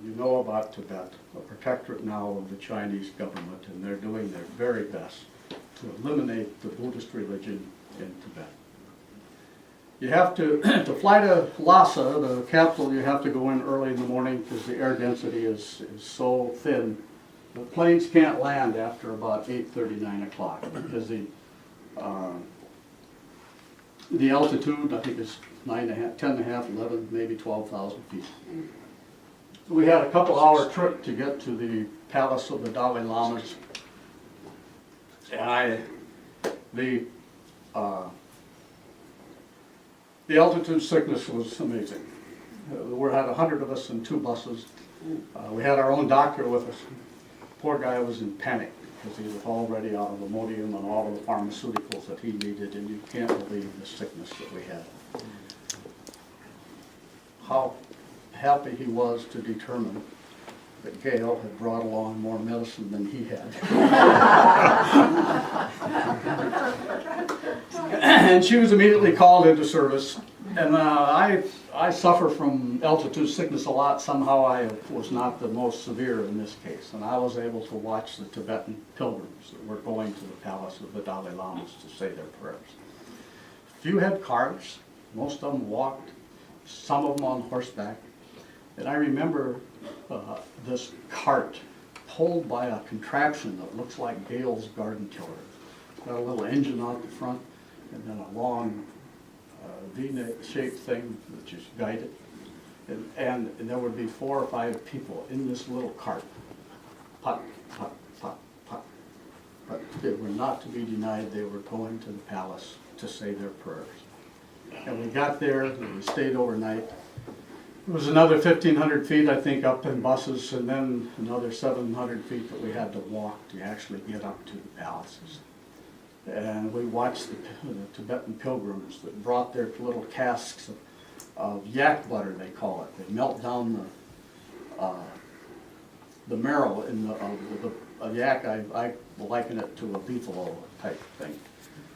you know about Tibet, a protectorate now of the Chinese government, and they're doing their very best to eliminate the Buddhist religion in Tibet. You have to fly to Lhasa, the capital, you have to go in early in the morning because the air density is so thin. The planes can't land after about 8:30, 9 o'clock because the altitude, I think, is 9.5, 10.5, 11, maybe 12,000 feet. We had a couple-hour trip to get to the palace of the Dalai Lamas, and the altitude sickness was amazing. We had 100 of us in 2 buses. We had our own doctor with us. Poor guy was in panic because he was already out of Imodium and all of the pharmaceuticals that he needed, and you can't believe the sickness that we had. How happy he was to determine that Gail had brought along more medicine than he had. And she was immediately called into service. And I suffer from altitude sickness a lot. Somehow I was not the most severe in this case. And I was able to watch the Tibetan pilgrims that were going to the palace of the Dalai Lamas to say their prayers. Few had cars. Most of them walked. Some of them on horseback. And I remember this cart pulled by a contraption that looks like Gale's garden tiller. It's got a little engine out the front and then a long V-shaped thing that just guided. And there would be 4 or 5 people in this little cart. Put, put, put, put. But they were not to be denied. They were going to the palace to say their prayers. And we got there and we stayed overnight. It was another 1,500 feet, I think, up in buses, and then another 700 feet that we had to walk to actually get up to the palaces. And we watched the Tibetan pilgrims that brought their little casks of yak butter, they call it. They melt down the marrow in the yak. I liken it to a beefalo type thing.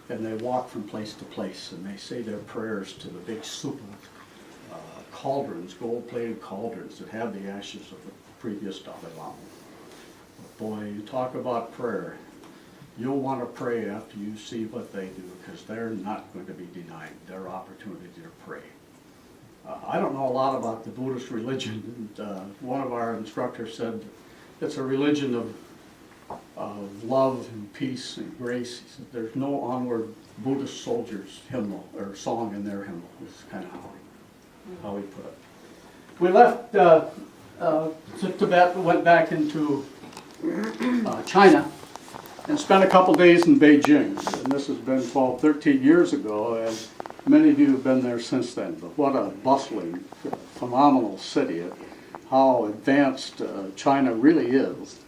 And they walk from place to place, and they say their prayers to the big soup cauldrons, gold-plated cauldrons that have the ashes of the previous Dalai Lama. Boy, you talk about prayer. You'll want to pray after you see what they do, because they're not going to be denied their opportunity to pray. I don't know a lot about the Buddhist religion, and one of our instructors said it's a religion of love and peace and grace. He said there's no onward Buddhist soldiers hymnal or song in their hymnal. It's kind of how he put it. We left Tibet, went back into China, and spent a couple days in Beijing. And this has been 12, 13 years ago, and many of you have been there since then. But what a bustling, phenomenal city, how advanced China really is.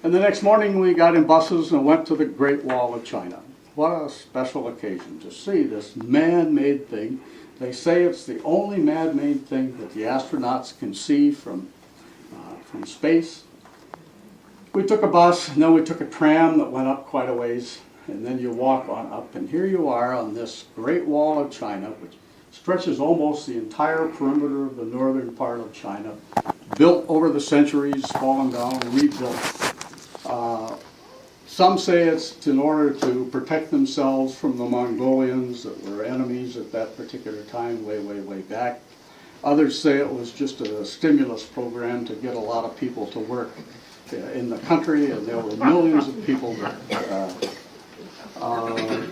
And the next morning we got in buses and went to the Great Wall of China. What a special occasion to see this man-made thing. They say it's the only man-made thing that the astronauts can see from space. We took a bus, and then we took a tram that went up quite a ways, and then you walk on up, and here you are on this Great Wall of China, which stretches almost the entire perimeter of the northern part of China, built over the centuries, fallen down, rebuilt. Some say it's in order to protect themselves from the Mongolians that were enemies at that particular time, way, way, way back. Others say it was just a stimulus program to get a lot of people to work in the country, and there were millions of people that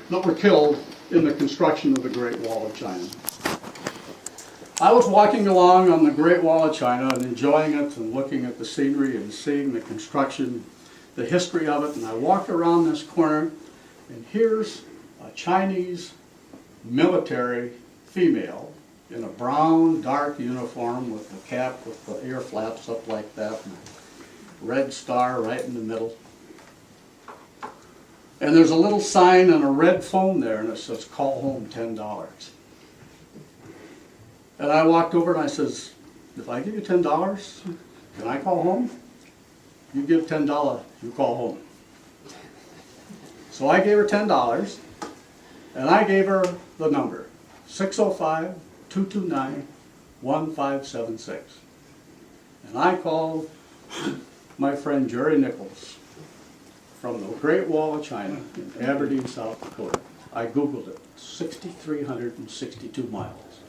were killed in the construction of the Great Wall of China. I was walking along on the Great Wall of China and enjoying it and looking at the scenery and seeing the construction, the history of it, and I walked around this corner, and here's a Chinese military female in a brown, dark uniform with the cap with the ear flaps up like that, and a red star right in the middle. And there's a little sign and a red phone there, and it says, "Call home, $10. And I walked over and I says, "If I give you $10, can I call home?" "You give $10, you call home." So I gave her $10, and I gave her the number, 605-229-1576. And I called my friend Jerry Nichols from the Great Wall of China in Aberdeen, South Dakota. I Googled it, 6,362 miles.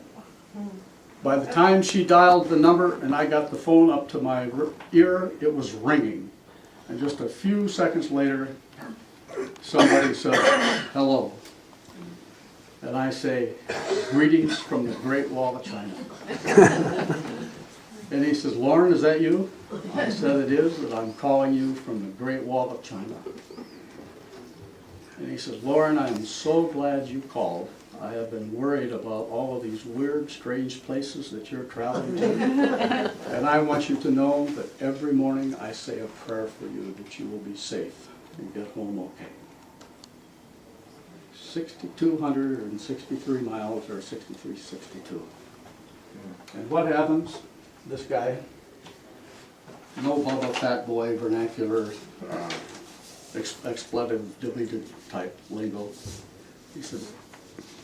By the time she dialed the number and I got the phone up to my ear, it was ringing. And just a few seconds later, somebody said, hello. And I say, greetings from the Great Wall of China. And he says, Loren, is that you? I said, it is, and I'm calling you from the Great Wall of China. And he says, Loren, I'm so glad you called. I have been worried about all of these weird, strange places that you're traveling to. And I want you to know that every morning I say a prayer for you that you will be safe and get home okay. 6,263 miles, or 6,362. And what happens? This guy, no Bubba Fat Boy vernacular, expletive deleted type lingo. He says,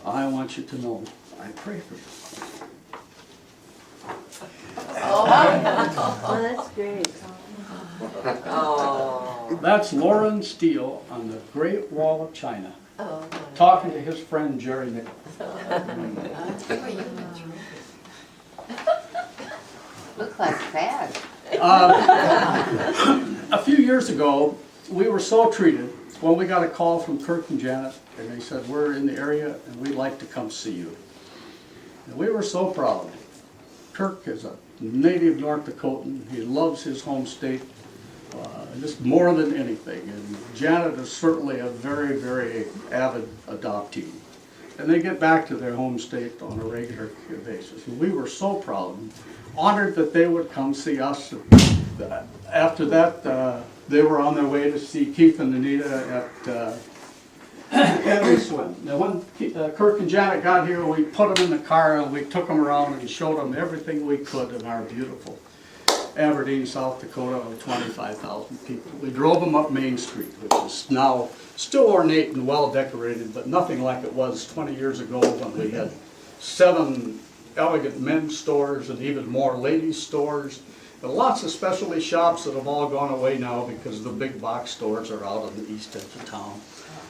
I want you to know I pray for you. Oh, that's great. Oh. That's Loren Steele on the Great Wall of China, Oh. talking to his friend Jerry Nichols. Looks like fad. A few years ago, we were so treated when we got a call from Kirk and Janet, and they said, we're in the area and we'd like to come see you. And we were so proud. Kirk is a native North Dakotan. He loves his home state just more than anything. And Janet is certainly a very, very avid adoptee. And they get back to their home state on a regular basis. And we were so proud and honored that they would come see us. After that, they were on their way to see Keith and Anita at Henry Swim. Now when Kirk and Janet got here, we put them in the car and we took them around and showed them everything we could in our beautiful Aberdeen, South Dakota, with 25,000 people. We drove them up Main Street, which is now still ornate and well decorated, but nothing like it was 20 years ago when we had 7 elegant men's stores and even more ladies' stores. And lots of specialty shops that have all gone away now because the big box stores are out on the east edge of town.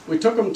We took them